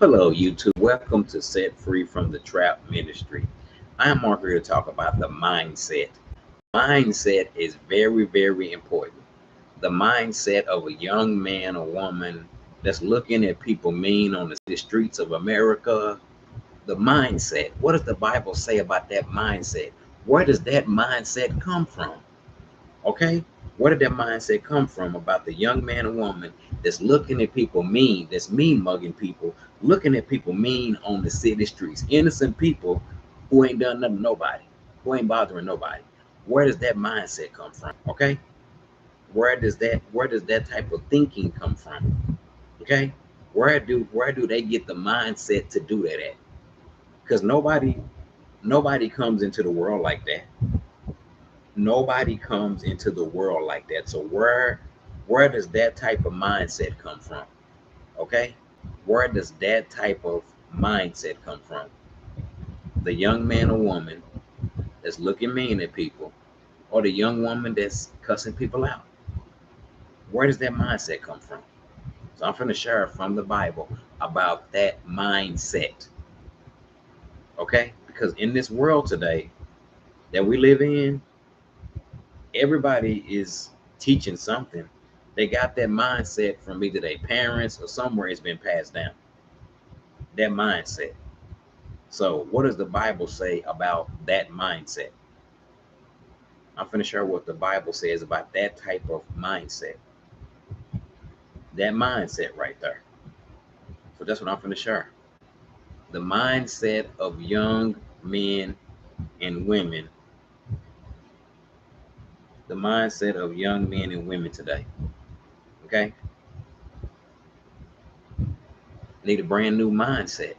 Hello, YouTube. Welcome to Set Free from the Trap Ministry. I'm Mark here to talk about the mindset. Mindset is very, very important. The mindset of a young man or woman that's looking at people mean on the streets of America. The mindset. What does the Bible say about that mindset? Where does that mindset come from? Okay? Where did that mindset come from about the young man or woman that's looking at people mean, that's mean mugging people, looking at people mean on the city streets, innocent people who ain't done nothing to nobody, who ain't bothering nobody? Where does that mindset come from? Okay? Where does that type of thinking come from? Okay? Where do they get the mindset to do that at? Because nobody comes into the world like that. Nobody comes into the world like that. So where does that type of mindset come from? Okay? Where does that type of mindset come from? The young man or woman that's looking mean at people, or the young woman that's cussing people out. Where does that mindset come from? So I'm going to share from the Bible about that mindset. Okay? Because in this world today that we live in, everybody is teaching something. They got that mindset from either their parents or somewhere it's been passed down. That mindset. So, what does the Bible say about that mindset? I'm going to share what the Bible says about that type of mindset. That mindset right there. So, that's what I'm going to share. The mindset of young men and women. The mindset of young men and women today. Okay? They need a brand new mindset.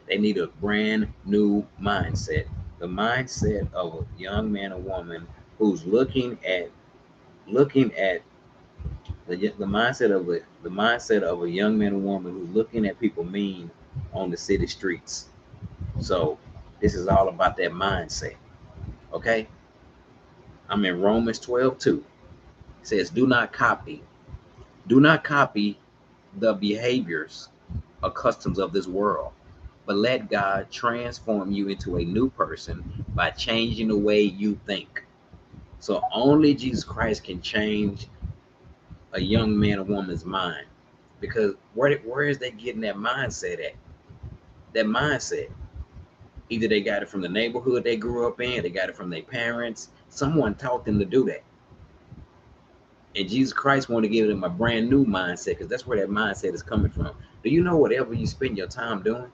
They need a brand new mindset. The mindset of a young man or woman who's looking at the mindset of a young man or woman who's looking at people mean on the city streets. So this is all about that mindset. Okay? I'm in Romans 12:2. It says, do not copy the behaviors or customs of this world, but let God transform you into a new person by changing the way you think. So only Jesus Christ can change a young man or woman's mind. Because where is they getting that mindset at? That mindset. Either they got it from the neighborhood they grew up in, they got it from their parents. Someone taught them to do that. And Jesus Christ wanted to give them a brand new mindset because that's where that mindset is coming from. Do you know whatever you spend your time doing?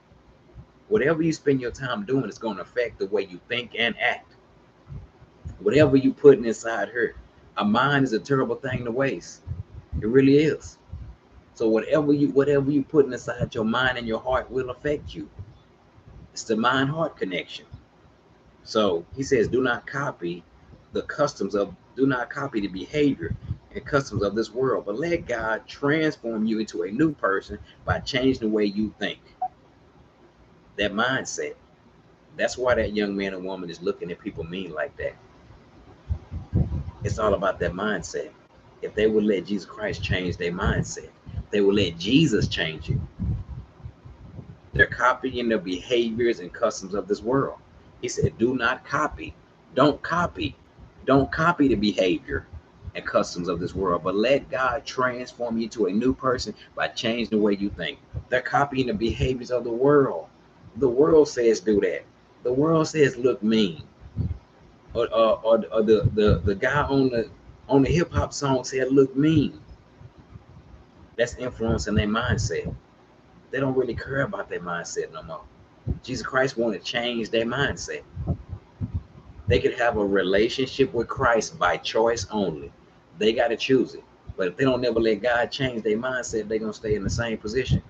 Whatever you spend your time doing is going to affect the way you think and act. Whatever you putting inside her, a mind is a terrible thing to waste. It really is. So whatever you putting inside your mind and your heart will affect you. It's the mind heart connection. So he says, do not copy the behavior and customs of this world, but let God transform you into a new person by changing the way you think. That mindset. That's why that young man or woman is looking at people mean like that. It's all about that mindset. If they would let Jesus Christ change their mindset, they would let Jesus change it. They're copying the behaviors and customs of this world. He said, do not copy. Don't copy. Don't copy the behavior and customs of this world, but let God transform you to a new person by changing the way you think. They're copying the behaviors of the world. The world says do that. The world says look mean. Or the guy on the hip hop song said look mean. That's influencing their mindset. They don't really care about their mindset no more. Jesus Christ wanted to change their mindset. They could have a relationship with Christ by choice only. They got to choose it. But if they don't never let God change their mindset, they're going to stay in the same position.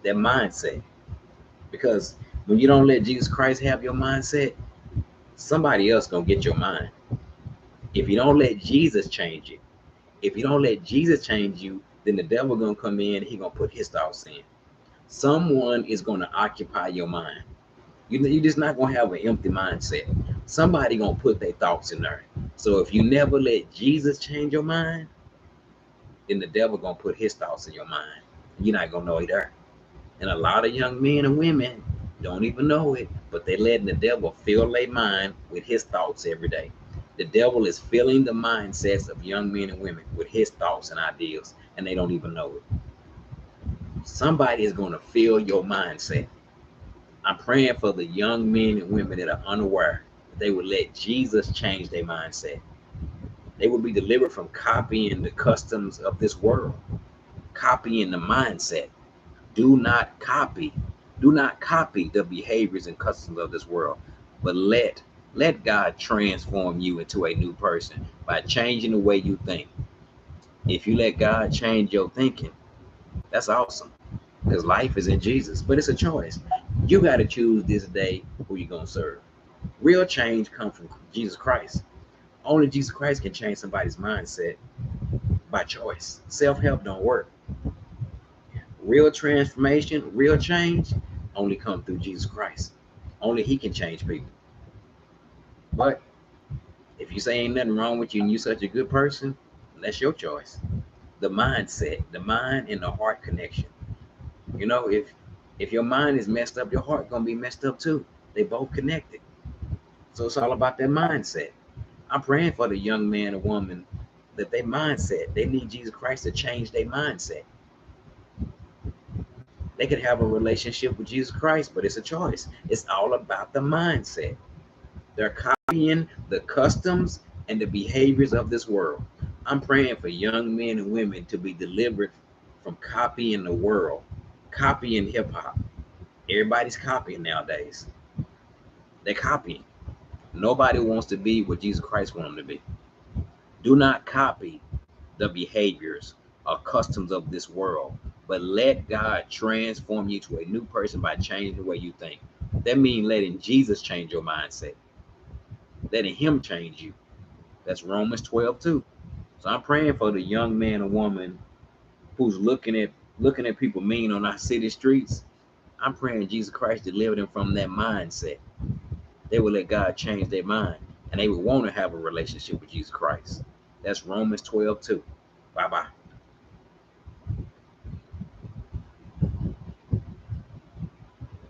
Their mindset. Because when you don't let Jesus Christ have your mindset, somebody else going to get your mind. If you don't let Jesus change it, if you don't let Jesus change you, then the devil going to come in and he going to put his thoughts in. Someone is going to occupy your mind. You're just not gonna have an empty mindset. Somebody gonna put their thoughts in there. So if you never let Jesus change your mind, then the devil gonna put his thoughts in your mind. You're not gonna know it there. And a lot of young men and women don't even know it, but they're letting the devil fill their mind with his thoughts every day. The devil is filling the mindsets of young men and women with his thoughts and ideas, and they don't even know it. Somebody is going to fill your mindset. I'm praying for the young men and women that are unaware that they would let Jesus change their mindset. They will be delivered from copying the customs of this world, copying the mindset. Do not copy. Do not copy the behaviors and customs of this world, but let God transform you into a new person by changing the way you think. If you let God change your thinking, that's awesome because life is in Jesus, but it's a choice. You got to choose this day who you're going to serve. Real change comes from Jesus Christ. Only Jesus Christ can change somebody's mindset by choice. Self-help don't work. Real transformation, real change only come through Jesus Christ. Only he can change people. But if you say ain't nothing wrong with you and you're such a good person, that's your choice. The mindset, the mind and the heart connection. You know, if your mind is messed up, your heart gonna be messed up too. They both connected. So it's all about their mindset. I'm praying for the young man or woman that their mindset, they need Jesus Christ to change their mindset. They could have a relationship with Jesus Christ, but it's a choice. It's all about the mindset. They're copying the customs and the behaviors of this world. I'm praying for young men and women to be delivered from copying the world, copying hip hop. Everybody's copying nowadays. They're copying. Nobody wants to be what Jesus Christ wants them to be. Do not copy the behaviors or customs of this world, but let God transform you to a new person by changing the way you think. That means letting Jesus change your mindset, letting him change you. That's Romans 12 too. So I'm praying for the young man or woman who's looking at people mean on our city streets. I'm praying Jesus Christ deliver them from that mindset. They will let God change their mind and they will want to have a relationship with Jesus Christ. That's Romans 12 too. Bye bye.